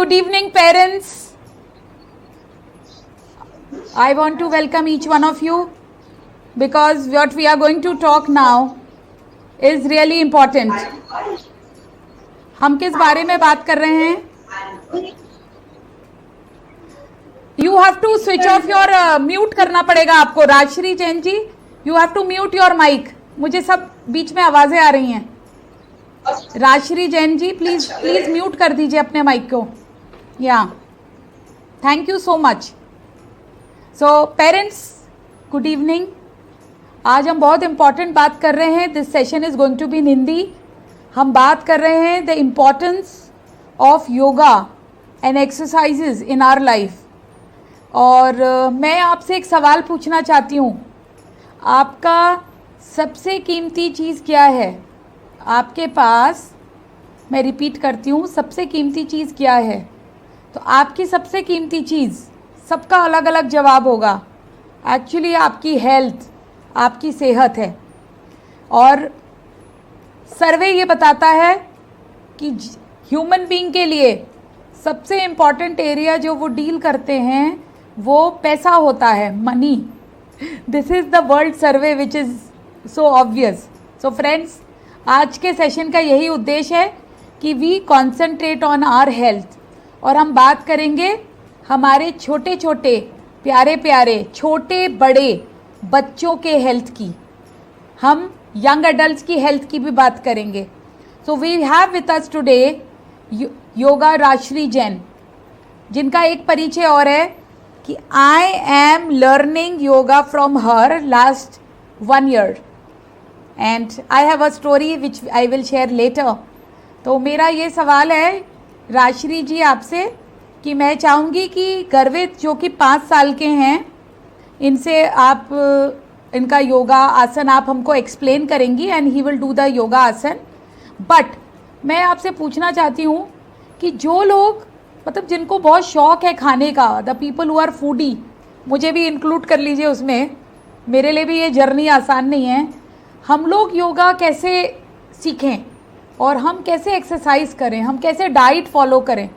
good evening, parents. I want to welcome each one of you because what we are going to talk now is really important. हम किस बारे में बात कर रहे हैं? You have to switch off your mute करना पड़ेगा आपको. राजश्री जैन जी, you have to mute your mic. मुझे सब बीच में आवाजें आ रही हैं. राजश्री जैन जी, प्लीज म्यूट कर दीजिए अपने माइक को. या thank you so much. So parents, good evening. आज हम बहुत इम्पॉर्टेंट बात कर रहे हैं. This session is going to be in Hindi. हम बात कर रहे हैं the importance of yoga and exercises in our life. और मैं आपसे एक सवाल पूछना चाहती हूँ. आपका सबसे कीमती चीज़ क्या है? आपके पास, मैं रिपीट करती हूँ, सबसे कीमती चीज़ क्या है? तो आपकी सबसे कीमती चीज़, सबका अलग अलग जवाब होगा. एक्चुअली आपकी हेल्थ, आपकी सेहत है. और सर्वे ये बताता है कि ह्यूमन बीइंग के लिए सबसे इम्पॉर्टेंट एरिया जो वो डील करते हैं वो पैसा होता है, money. This is the world survey which is so obvious. So friends, आज के सेशन का यही उद्देश्य है कि we concentrate on our health. और हम बात करेंगे हमारे छोटे छोटे प्यारे प्यारे छोटे बड़े बच्चों के हेल्थ की. हम यंग एडल्ट्स की हेल्थ की भी बात करेंगे. So we have with us today yoga Rajshree Jain, जिनका एक परिचय और है कि I am learning yoga from her last 1 year. And I have a story which I will share later. तो मेरा ये सवाल है राजश्री जी आपसे कि मैं चाहूँगी कि गर्वित जो कि 5 साल के हैं, इनसे आप इनका योगा आसन आप हमको एक्सप्लेन करेंगी and he will do the yoga आसन. बट मैं आपसे पूछना चाहती हूँ कि जो लोग, मतलब जिनको बहुत शौक़ है खाने का, the people who are foodie, मुझे भी इंक्लूड कर लीजिए उसमें. मेरे लिए भी ये जर्नी आसान नहीं है. हम लोग योगा कैसे सीखें और हम कैसे एक्सरसाइज करें, हम कैसे डाइट फॉलो करें?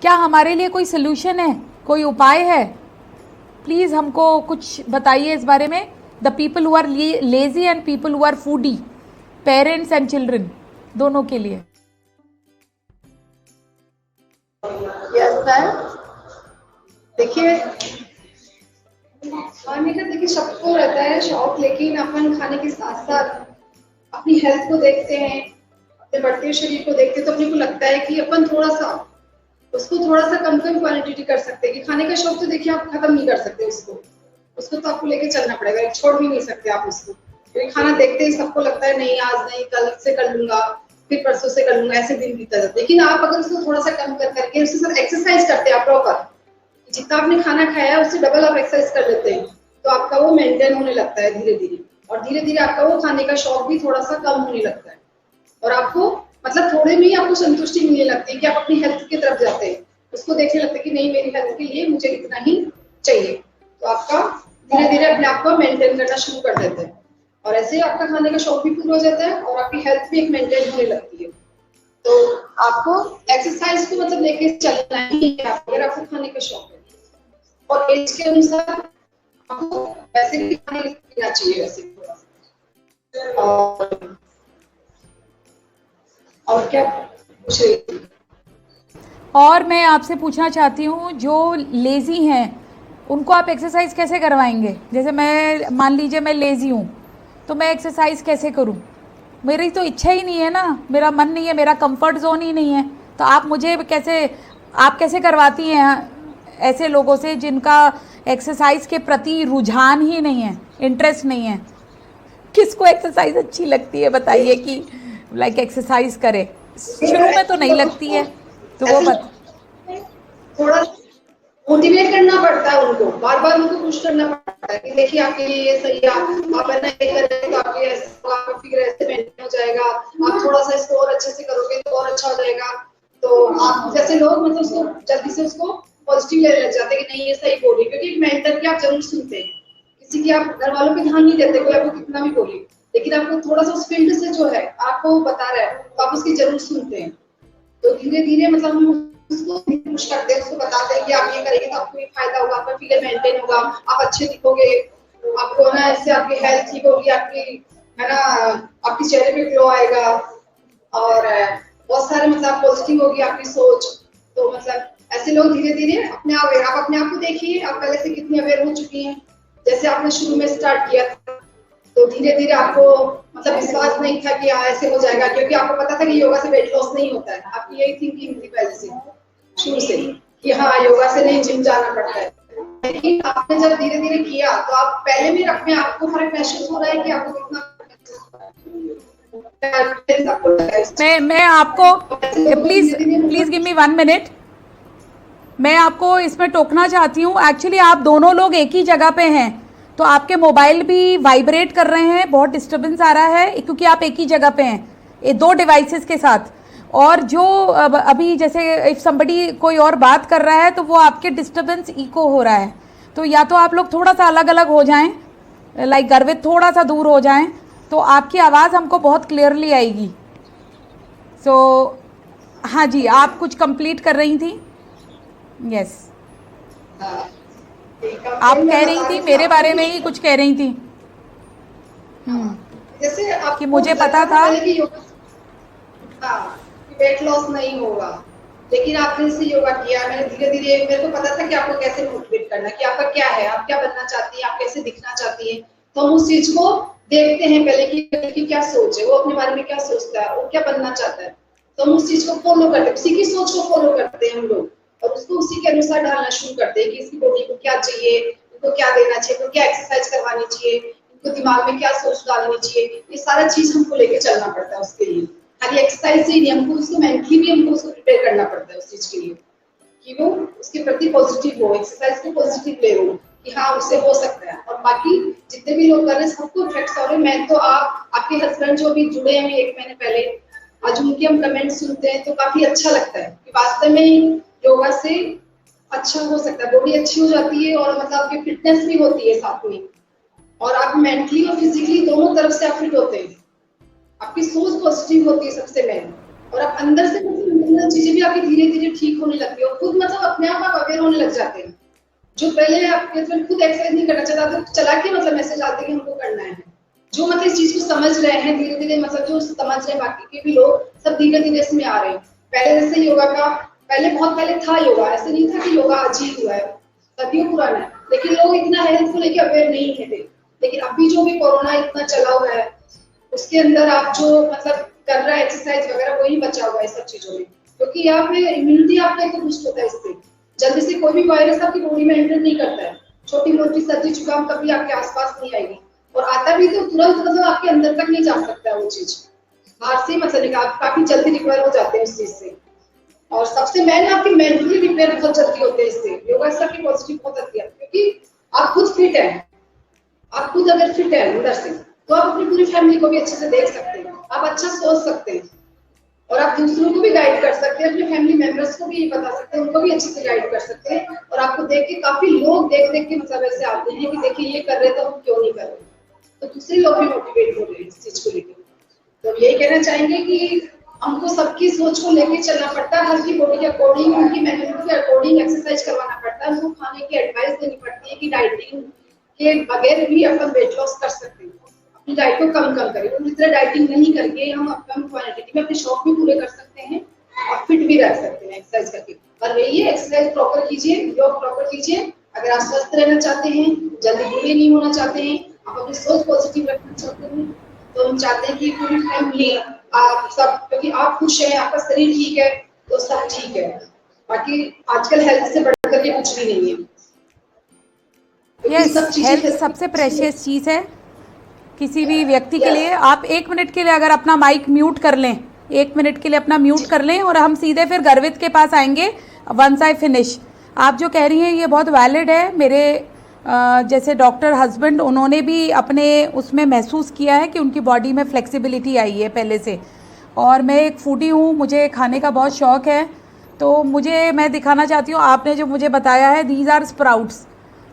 क्या हमारे लिए कोई सोल्यूशन है, कोई उपाय है? प्लीज़ हमको कुछ बताइए इस बारे में. The people who are lazy and people who are foodie, parents and children, दोनों के लिए. Yes sir. देखिए, खाने का देखिए सबको रहता है शौक, लेकिन अपन खाने के साथ साथ अपनी हेल्थ को देखते हैं, अपने बढ़ते हुए शरीर को देखते हैं, तो अपने को लगता है कि अपन थोड़ा सा कम क्वांटिटी कर सकते हैं. कि खाने का शौक तो देखिए आप खत्म नहीं कर सकते उसको तो आपको लेके चलना पड़ेगा, छोड़ भी नहीं सकते आप उसको. क्योंकि खाना देखते ही सबको लगता है नहीं, आज नहीं, कल से कर लूंगा, फिर परसों से कर लूंगा, ऐसे दिन बीता जाता है. लेकिन आप अगर उसको थोड़ा सा कम करके उसके साथ एक्सरसाइज करते हैं प्रॉपर, जितना आपने खाना खाया है उससे डबल आप एक्सरसाइज कर लेते हैं, तो आपका वो मेंटेन होने लगता है धीरे धीरे. और धीरे धीरे आपका वो खाने का शौक भी थोड़ा सा कम होने लगता है. और आपको मतलब थोड़े में ही आपको संतुष्टि मिलने लगती है कि आप अपनी हेल्थ की तरफ जाते हैं, उसको देखने लगते हैं कि नहीं, मेरी हेल्थ के लिए मुझे इतना ही चाहिए. तो आपका धीरे धीरे अपने आप को मेंटेन करना शुरू कर देते हैं. और ऐसे आपका खाने का शौक भी पूरा हो जाता है और आपकी हेल्थ भी एक मेंटेन होने लगती है. तो आपको एक्सरसाइज को मतलब लेके चलना ही है अगर आपको खाने का शौक है. और एज के अनुसार आपको वैसे भी खाने लेना चाहिए वैसे. और क्या पूछ रही थी? और मैं आपसे पूछना चाहती हूँ, जो लेज़ी हैं उनको आप एक्सरसाइज कैसे करवाएंगे? जैसे मैं, मान लीजिए मैं लेज़ी हूँ, तो मैं एक्सरसाइज कैसे करूँ? मेरी तो इच्छा ही नहीं है ना, मेरा मन नहीं है, मेरा कंफर्ट जोन ही नहीं है. तो आप मुझे कैसे करवाती हैं ऐसे लोगों से जिनका एक्सरसाइज के प्रति रुझान ही नहीं है, इंटरेस्ट नहीं है? किसको एक्सरसाइज अच्छी लगती है बताइए कि लाइक एक्सरसाइज करे? शुरू में तो नहीं लगती है, तो वो थोड़ा मोटिवेट करना पड़ता है उनको, बार बार उनको पुश करना पड़ता है कि देखिए आपके लिए ये सही है, आप है ना ये करेंगे तो आपका फिगर ऐसे मेंटेन हो जाएगा, आप थोड़ा सा इसको और अच्छे से करोगे तो और अच्छा हो जाएगा. तो आप जैसे लोग मतलब उसको जल्दी से उसको पॉजिटिव लेने लग जाते हैं कि नहीं ये सही बोली, क्योंकि एक मेंटर की आप जरूर सुनते हैं, किसी की आप घर वालों पे ध्यान नहीं देते, कोई आपको कितना भी बोले, लेकिन आपको थोड़ा सा उस फील्ड से जो है आपको बता रहा है तो आप उसकी जरूर सुनते हैं. तो धीरे धीरे मतलब हम उसको पुश करेंगे तो आपको भी फायदा होगा, आपका फिगर मेंटेन होगा, आप अच्छे दिखोगे, आपको ना इससे आपकी हेल्थ ठीक होगी, आपकी है ना आपके चेहरे पे ग्लो आएगा और बहुत सारे मतलब पॉजिटिव होगी आपकी सोच। तो मतलब ऐसे लोग धीरे धीरे आप अपने आप को देखिए, आप पहले से कितनी अवेयर हो चुकी हैं। जैसे आपने शुरू में स्टार्ट किया था तो धीरे धीरे आपको मतलब विश्वास नहीं था कि हाँ ऐसे हो जाएगा, क्योंकि आपको पता था कि योगा से वेट लॉस नहीं होता है। आपकी यही थिंकिंग थी पहले से शुरू से कि हाँ योगा से नहीं जिम जाना पड़ता है। लेकिन आपने जब धीरे धीरे किया तो आप पहले भी अपने आप को फर्क महसूस हो रहा है कि आपको कितना मैं आपको please please give me 1 minute, मैं आपको इसमें टोकना चाहती हूँ। एक्चुअली आप दोनों लोग एक ही जगह पे हैं तो आपके मोबाइल भी वाइब्रेट कर रहे हैं, बहुत डिस्टरबेंस आ रहा है क्योंकि आप एक ही जगह पे हैं ये 2 डिवाइसेस के साथ। और जो अभी जैसे इफ समबडी कोई और बात कर रहा है तो वो आपके डिस्टरबेंस इको हो रहा है। तो या तो आप लोग थोड़ा सा अलग अलग हो जाएं, लाइक गर्वित थोड़ा सा दूर हो जाएं तो आपकी आवाज़ हमको बहुत क्लियरली आएगी। सो हाँ जी, आप कुछ कंप्लीट कर रही थी। यस, आप कह रही थी मेरे बारे में ही कुछ कह रही थी। जैसे कि मुझे पता था वेट लॉस नहीं होगा, लेकिन आपने इससे योगा किया, मैंने धीरे धीरे मेरे को पता था कि आपको कैसे मोटिवेट करना, कि आपका क्या है, आप क्या बनना चाहती हैं, आप कैसे दिखना चाहती हैं। तो हम उस चीज को देखते हैं पहले कि क्या सोच है, वो अपने बारे में क्या सोचता है, वो क्या बनना चाहता है। तो हम उस चीज को फॉलो करते हैं, उसी की सोच को फॉलो करते हैं हम लोग, और उसको उसी के अनुसार ढालना शुरू करते हैं कि इसकी बॉडी को क्या चाहिए, इनको क्या देना चाहिए, इनको क्या एक्सरसाइज करवानी चाहिए, इनको दिमाग में क्या सोच डालनी चाहिए। ये सारा चीज हमको लेके चलना पड़ता है उसके लिए। खाली एक्सरसाइज ही नहीं, हमको उसको मेंटली भी हमको उसको प्रिपेयर करना पड़ता है उस चीज के लिए कि वो उसके प्रति पॉजिटिव हो, एक्सरसाइज को पॉजिटिव ले हो कि हाँ उससे हो सकता है। और बाकी जितने भी लोग कर रहे हैं सबको इफेक्ट्स हो रहे हैं। मैं तो आपके हस्बैंड जो भी जुड़े हैं 1 महीने पहले, आज उनके हम कमेंट सुनते हैं तो काफी अच्छा लगता है कि वास्तव में योगा से अच्छा हो सकता है, बॉडी अच्छी हो जाती है और मतलब आपकी फिटनेस भी होती है साथ में, और आप मेंटली और फिजिकली दोनों तरफ से आप फिट होते हैं। आपकी सोच पॉजिटिव होती है सबसे मेन, और आप अंदर से मतलब चीजें भी आपकी धीरे धीरे ठीक होने लगती है और खुद मतलब अपने आप अवेयर होने लग जाते हैं। जो पहले आप मतलब खुद एक्सरसाइज नहीं करना चाहता तो चला के मतलब मैसेज आते कि हमको करना है। जो मतलब इस चीज को समझ रहे हैं धीरे धीरे, मतलब जो समझ रहे हैं बाकी के भी लोग सब धीरे धीरे इसमें आ रहे हैं। पहले जैसे योगा का बहुत पहले था योगा, ऐसे नहीं था कि योगा आज ही हुआ है, सदियों पुराना है, लेकिन लोग इतना हेल्थ को लेकर अवेयर नहीं थे। लेकिन अभी जो भी कोरोना इतना चला हुआ है उसके अंदर आप जो मतलब कर रहा है एक्सरसाइज वगैरह वही बचा हुआ है सब चीजों में, क्योंकि यहाँ पे इम्यूनिटी आपका एक बूस्ट होता है इससे। जल्दी से कोई भी वायरस आपकी बॉडी में एंटर नहीं करता है। छोटी मोटी सर्दी जुकाम कभी आपके आसपास नहीं आएगी, और आता भी तो तुरंत मतलब आपके अंदर तक नहीं जा सकता है वो चीज, बाहर से मतलब आप काफी जल्दी रिकवर हो जाते हैं उस चीज से। और सबसे मेन आपकी मेंटली रिपेयर बहुत जल्दी होते हैं इससे। योगा से आपकी पॉजिटिव बहुत आती है, क्योंकि आप खुद फिट है। आप खुद अगर फिट है अंदर से तो आप अपनी पूरी फैमिली को भी अच्छे से देख सकते हैं, आप अच्छा सोच सकते हैं, और आप दूसरों को भी गाइड कर सकते हैं, अपने फैमिली मेंबर्स को भी बता सकते हैं, उनको भी अच्छे से गाइड कर सकते हैं। और आपको देख के काफी लोग देख देख के मतलब ऐसे आते हैं कि देखिए ये कर रहे तो हम क्यों नहीं कर रहे, तो दूसरे लोग भी मोटिवेट हो रहे हैं इस चीज को लेकर। तो यही कहना चाहेंगे कि हमको सबकी सोच को लेके चलना पड़ता है, हर की बॉडी के अकॉर्डिंग, उनकी मेंटेलिटी के अकॉर्डिंग एक्सरसाइज करवाना पड़ता है, उनको खाने की एडवाइस देनी पड़ती है कि डाइटिंग के बगैर भी अपन वेट लॉस कर सकते हैं। अपनी डाइट को कम करें, पूरी तरह डाइटिंग नहीं करके हम कम क्वांटिटी में अपने शौक भी पूरे कर सकते हैं और फिट भी रह सकते हैं एक्सरसाइज करके। और यही है, एक्सरसाइज प्रॉपर कीजिए, योग प्रॉपर कीजिए। अगर आप स्वस्थ रहना चाहते हैं, जल्दी बूढ़े नहीं होना चाहते हैं, आप अपनी सोच पॉजिटिव रखना चाहते हैं, तो हम चाहते हैं कि पूरी फैमिली आप सब, क्योंकि आप खुश हैं, आपका शरीर ठीक है तो सब ठीक है। बाकी आजकल हेल्थ से बढ़कर के कुछ भी नहीं है। यस, हेल्थ सबसे प्रेशियस चीज़ है किसी भी व्यक्ति के लिए। आप 1 मिनट के लिए अगर अपना माइक म्यूट कर लें, 1 मिनट के लिए अपना म्यूट कर लें, और हम सीधे फिर गर्वित के पास आएंगे वंस आई फिनिश। आप जो कह रही हैं ये बहुत वैलिड है। मेरे जैसे डॉक्टर हस्बैंड, उन्होंने भी अपने उसमें महसूस किया है कि उनकी बॉडी में फ्लेक्सिबिलिटी आई है पहले से। और मैं एक फूडी हूँ, मुझे खाने का बहुत शौक़ है, तो मैं दिखाना चाहती हूँ। आपने जो मुझे बताया है दीज आर स्प्राउट्स,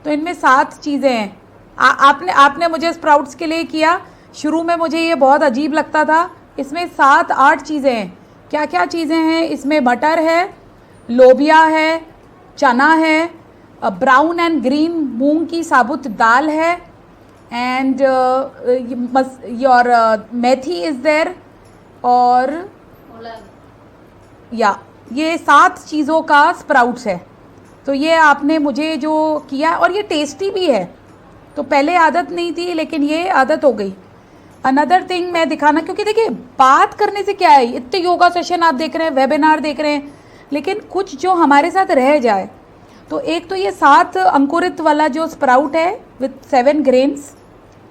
तो इनमें 7 चीज़ें हैं। आपने मुझे स्प्राउट्स के लिए किया, शुरू में मुझे ये बहुत अजीब लगता था। इसमें 7-8 चीज़ें हैं। क्या क्या चीज़ें हैं इसमें? मटर है, लोबिया है, चना है, ब्राउन एंड ग्रीन मूंग की साबुत दाल है, and your methi is there, और या ये 7 चीज़ों का स्प्राउट्स है। तो ये आपने मुझे जो किया, और ये टेस्टी भी है। तो पहले आदत नहीं थी, लेकिन ये आदत हो गई। अनदर थिंग मैं दिखाना, क्योंकि देखिए बात करने से क्या है, इतने योगा सेशन आप देख रहे हैं, वेबिनार देख रहे हैं, लेकिन कुछ जो हमारे साथ रह जाए। तो एक तो ये 7 अंकुरित वाला जो स्प्राउट है with 7 grains,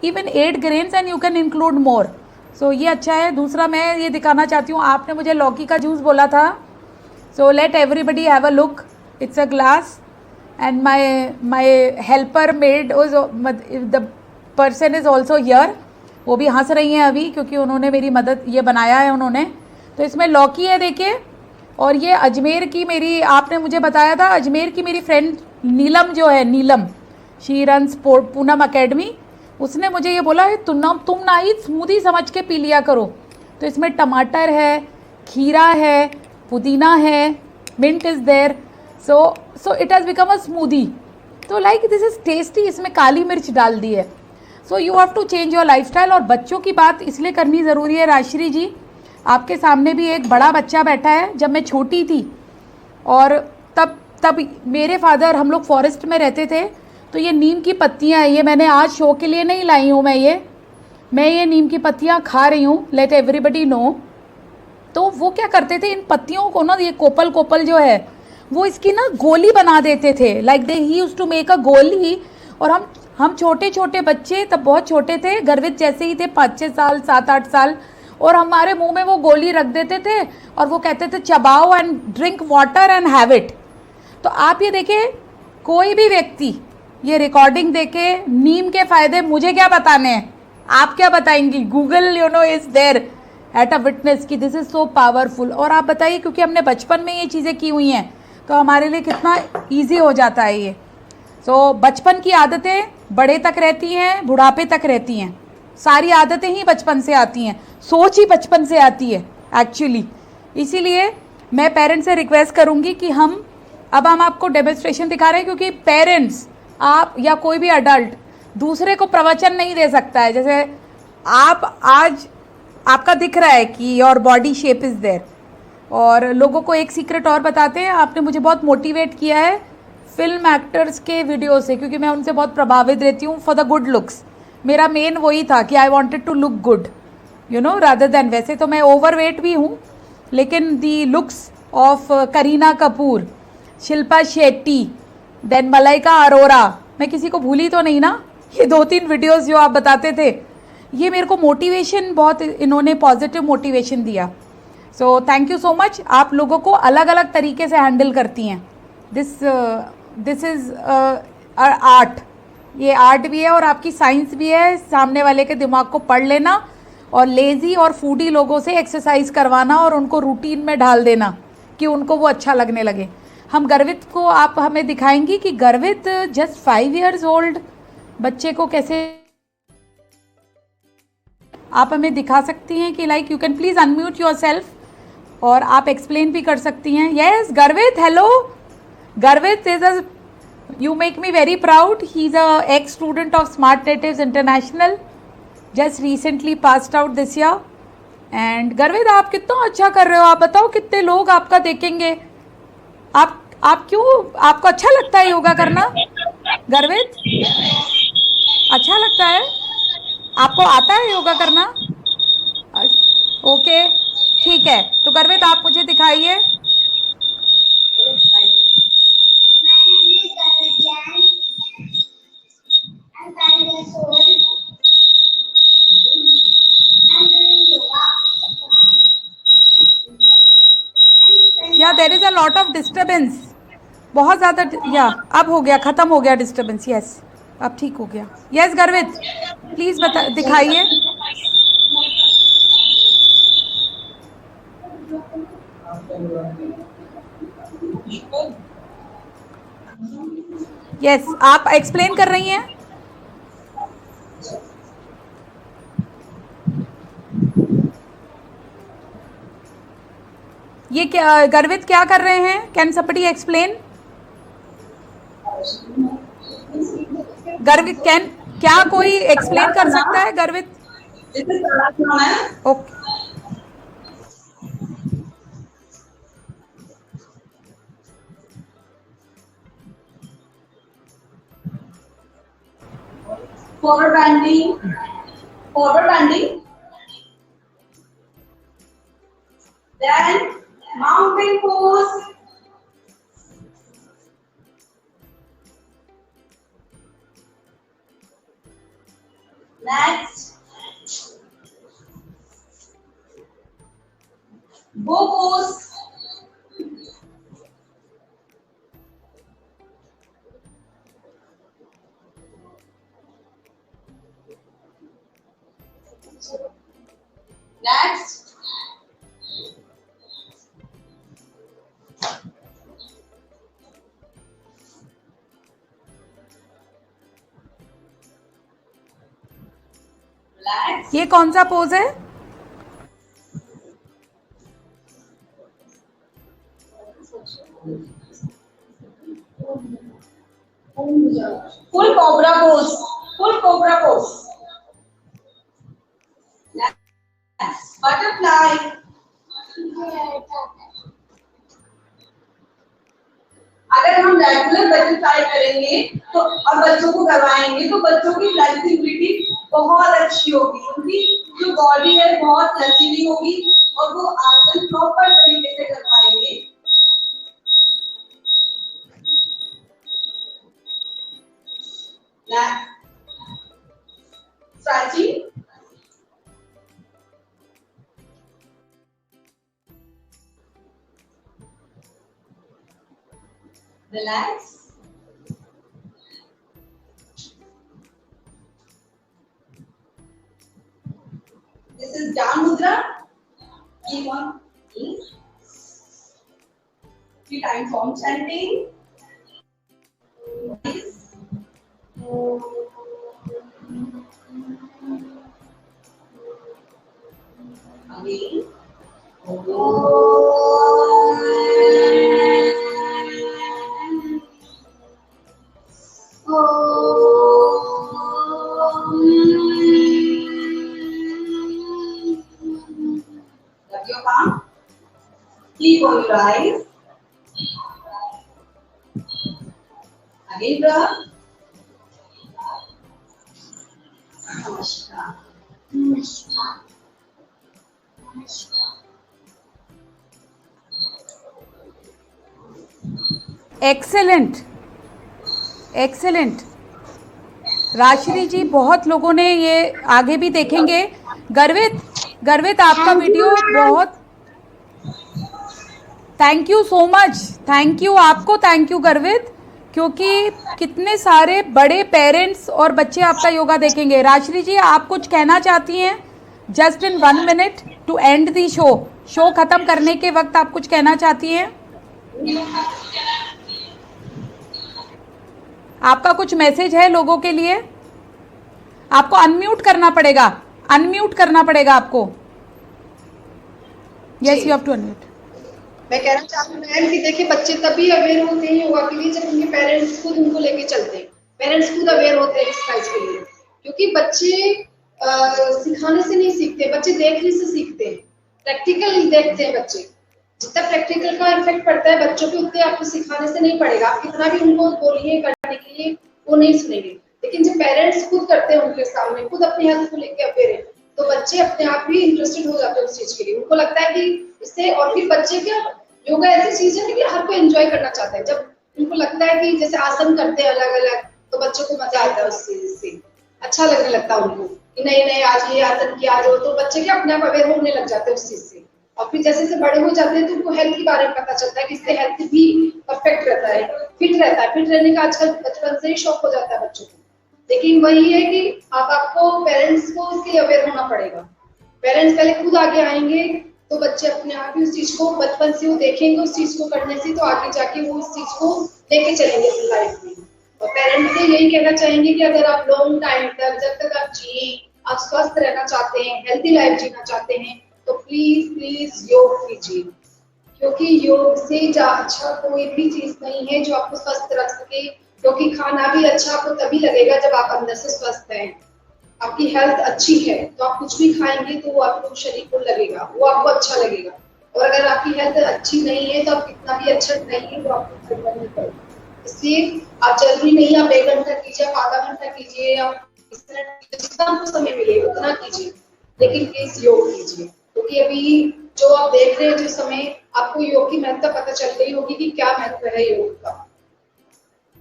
even 8 grains, and you can include more. So ये अच्छा है। दूसरा मैं ये दिखाना चाहती हूँ, आपने मुझे लौकी का जूस बोला था, so let everybody have a look. It's a glass, and my helper made, the person is also here. वो भी हंस रही हैं अभी, क्योंकि उन्होंने मेरी मदद, ये बनाया है उन्होंने। तो इसमें लौकी है देखिए, और ये अजमेर की मेरी, आपने मुझे बताया था अजमेर की मेरी फ्रेंड नीलम जो है, नीलम, शी रन्स पूनम अकेडमी, उसने मुझे ये बोला है तुम ना ही स्मूदी समझ के पी लिया करो। तो इसमें टमाटर है, खीरा है, पुदीना है, mint is there, so it has become a smoothie. तो लाइक दिस इज़ टेस्टी। इसमें काली मिर्च डाल दी है। So you have to change your lifestyle. और बच्चों की बात इसलिए करनी ज़रूरी है राजश्री जी, आपके सामने भी एक बड़ा बच्चा बैठा है। जब मैं छोटी थी, और तब मेरे फादर, हम लोग फॉरेस्ट में रहते थे, तो ये नीम की पत्तियाँ, ये मैंने आज शो के लिए नहीं लाई हूँ, मैं ये नीम की पत्तियाँ खा रही हूँ, लेट एवरीबडी नो। तो वो क्या करते थे, इन पत्तियों को ना, ये कोपल जो है, वो इसकी ना गोली बना देते थे, लाइक दे ही used to make a goli. और हम छोटे छोटे बच्चे, तब बहुत छोटे थे, गर्वित जैसे ही थे, 5-6 साल, 7-8 साल, और हमारे मुंह में वो गोली रख देते थे, और वो कहते थे चबाओ and drink water and have it. तो आप ये देखिए, कोई भी व्यक्ति ये रिकॉर्डिंग देखे, नीम के फायदे मुझे क्या बताने हैं, आप क्या बताएंगी? Google is there at a witness कि दिस इज़ सो पावरफुल। और आप बताइए, क्योंकि हमने बचपन में ये चीज़ें की हुई हैं, तो हमारे लिए कितना ईजी हो जाता है ये। सो बचपन की आदतें बड़े तक रहती हैं, बुढ़ापे तक रहती हैं। सारी आदतें ही बचपन से आती हैं, सोच ही बचपन से आती है एक्चुअली। इसीलिए मैं पेरेंट्स से रिक्वेस्ट करूंगी कि हम आपको डेमोन्स्ट्रेशन दिखा रहे हैं, क्योंकि पेरेंट्स, आप या कोई भी अडल्ट दूसरे को प्रवचन नहीं दे सकता है। जैसे आप आज, आपका दिख रहा है कि your body shape is there. और लोगों को एक सीक्रेट और बताते हैं, आपने मुझे बहुत मोटिवेट किया है फिल्म एक्टर्स के वीडियो से, क्योंकि मैं उनसे बहुत प्रभावित रहती हूँ फॉर द गुड लुक्स। मेरा मेन वही था कि I wanted to look good, rather than, वैसे तो मैं ओवरवेट भी हूँ, लेकिन the looks of Kareena Kapoor, Shilpa Shetty, then Malaika Arora, मैं किसी को भूली तो नहीं ना? ये 2-3 वीडियोस जो आप बताते थे, ये मेरे को मोटिवेशन, बहुत इन्होंने पॉजिटिव मोटिवेशन दिया। So thank you so much. आप लोगों को अलग अलग तरीके से हैंडल करती हैं। दिस इज़ आर्ट, ये आर्ट भी है और आपकी साइंस भी है। सामने वाले के दिमाग को पढ़ लेना, और लेज़ी और फूडी लोगों से एक्सरसाइज करवाना, और उनको रूटीन में डाल देना कि उनको वो अच्छा लगने लगे। हम गर्वित को, आप हमें दिखाएंगी कि गर्वित जस्ट 5 years ओल्ड बच्चे को कैसे आप हमें दिखा सकती हैं कि like, you can please unmute your self, और आप एक्सप्लेन भी कर सकती हैं। यस गर्वित, हेलो गर्वित is a, you make me very proud. He's a ex-student of Smart Natives International, just recently passed out this year. And गर्वित, आप कितना अच्छा कर रहे हो। आप बताओ कितने लोग आपका देखेंगे। आप क्यों, आपको अच्छा लगता है योगा करना गर्वित? अच्छा लगता है आपको? आता है योगा करना? ओके ठीक है। तो गर्वित आप मुझे दिखाइए। या there is a lot of disturbance, बहुत ज़्यादा। या अब हो गया, ख़त्म हो गया डिस्टर्बेंस। यस अब ठीक हो गया। यस गर्वित प्लीज़ बता, दिखाइए। यस आप एक्सप्लेन कर रही हैं। ये क्या गर्वित क्या कर रहे हैं? Can somebody explain? गर्वित क्या कोई एक्सप्लेन कर सकता है गर्वित? Okay forward bending, then mountain pose, next bow pose, next relax, ये कौन सा पोज है? full cobra pose, next butterfly, अगर हम रेगुलर बटरफ्लाई करेंगे तो और बच्चों को करवाएंगे तो बच्चों की फ्लेक्सिबिलिटी बहुत अच्छी होगी, उनकी जो बॉडी है बहुत लचीली होगी और वो आसन प्रॉपर तरीके से कर पाएंगे। Stretching, relax, this is down mudra, keep on ease, 3 times form chanting, again, rub your palm, keep on your eyes, again rub, namaskar, excellent excellent. Rajshri ji, बहुत लोगों ने ये आगे भी देखेंगे। गर्वित आपका वीडियो बहुत, thank you so much, thank you आपको, थैंक यू गर्वित, क्योंकि कितने सारे बड़े पेरेंट्स और बच्चे आपका योगा देखेंगे। राजश्री जी, आप कुछ कहना चाहती हैं? Just in 1 minute to end the show खत्म करने के वक्त आप कुछ कहना चाहती हैं? आपका कुछ मैसेज है लोगों के लिए? आपको अनम्यूट करना पड़ेगा आपको। Yes, you have to unmute. मैं कहना चाहती हूँ मैम कि देखिए, बच्चे तभी अवेयर होते हैं योगा के लिए जब उनके पेरेंट्स खुद उनको लेके चलते हैं। पेरेंट्स खुद अवेयर होते हैं एक्सरसाइज के लिए, क्योंकि बच्चे सिखाने से नहीं सीखते, बच्चे देखने से सीखते हैं, प्रैक्टिकल देखते हैं बच्चे। जितना प्रैक्टिकल का इफेक्ट पड़ता है बच्चों पे, उतने आपको सिखाने से नहीं पड़ेगा। आप कितना भी उनको बोलिए करने के लिए, वो नहीं सुनेंगे। लेकिन जब पेरेंट्स खुद करते हैं उनके सामने, खुद अपने हेल्थ को लेके अवेयर है, तो बच्चे अपने आप ही इंटरेस्टेड हो जाते हैं उस चीज के लिए। उनको लगता है कि इससे, और फिर बच्चे क्या, योगा ऐसी चीज है कि हर कोई एंजॉय करना चाहता है। जब उनको लगता है कि जैसे आसन करते हैं अलग अलग, तो बच्चों को मजा आता है उस चीज से, अच्छा लगने लगता है उनको कि नहीं आज ये आसन किया जो, तो बच्चे क्या अपने आप अवेयर होने लग जाते हैं उस चीज से। और फिर जैसे जैसे बड़े हो जाते हैं तो उनको हेल्थ के बारे में पता चलता है कि इससे हेल्थ भी परफेक्ट रहता है, फिट रहता है। फिट रहने का आजकल बचपन से ही शौक हो जाता है बच्चों को। लेकिन वही है कि आपको पेरेंट्स को इसके अवेयर होना पड़ेगा। पेरेंट्स पहले खुद आगे आएंगे तो बच्चे अपने आप ही उस चीज को बचपन से वो देखेंगे, उस चीज को करने से, तो आगे जाके वो उस चीज को लेके चलेंगे अपनी लाइफ में। और पेरेंट्स से यही कहना चाहेंगे कि अगर आप लॉन्ग टाइम तक, जब तक आप जिए, आप स्वस्थ रहना चाहते हैं, हेल्थी लाइफ जीना चाहते हैं, तो प्लीज योग कीजिए, क्योंकि योग से अच्छा कोई भी चीज नहीं है जो आपको स्वस्थ रख सके, क्योंकि खाना भी अच्छा आपको तभी लगेगा जब आप अंदर से स्वस्थ हैं, आपकी हेल्थ अच्छी है, तो आप कुछ भी खाएंगे तो वो आपको शरीर को लगेगा, वो आपको अच्छा लगेगा। और अगर आपकी हेल्थ अच्छी नहीं है तो आप कितना भी अच्छा नहीं तो आपको करना नहीं पड़ेगा। इसलिए आप जरूरी नहीं आप 1 घंटा कीजिए, आप आधा घंटा कीजिए, आप 20 मिनट कीजिए, जितना आपको समय मिले उतना कीजिए, लेकिन प्लीज योग कीजिए। क्योंकि अभी जो आप देख रहे हैं जो समय, आपको योग की महत्ता पता चल गई होगी कि क्या महत्व है योग का।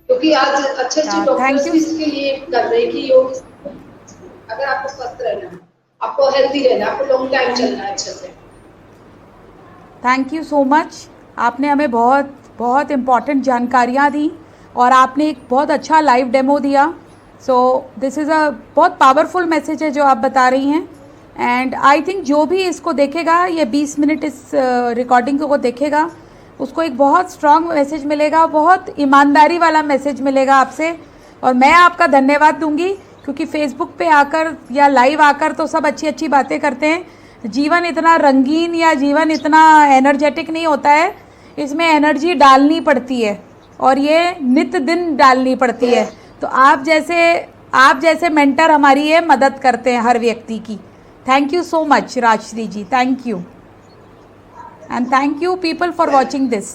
क्योंकि आज अच्छे अच्छे थैंक डॉक्टर्स यू भी इसके लिए कर रहे हैं कि योग, अगर आपको स्वस्थ रहना है, आपको हेल्दी रहना है, आपको लॉन्ग टाइम चलना है अच्छे से। Thank you so much. आपने हमें बहुत बहुत इम्पॉर्टेंट जानकारियाँ दी और आपने एक बहुत अच्छा लाइव डेमो दिया। सो दिस इज़ अ बहुत पावरफुल मैसेज है जो आप बता रही हैं। एंड आई थिंक जो भी इसको देखेगा, ये 20 मिनट इस रिकॉर्डिंग को देखेगा, उसको एक बहुत स्ट्रॉन्ग मैसेज मिलेगा, बहुत ईमानदारी वाला मैसेज मिलेगा आपसे। और मैं आपका धन्यवाद दूंगी क्योंकि फेसबुक पे आकर या लाइव आकर तो सब अच्छी अच्छी बातें करते हैं, जीवन इतना रंगीन या जीवन इतना एनर्जेटिक नहीं होता है, इसमें एनर्जी डालनी पड़ती है और ये नित दिन डालनी पड़ती है। तो आप जैसे मेंटर हमारी ये मदद करते हैं हर व्यक्ति की। Thank you so much Rajshree ji, thank you and thank you people for watching this.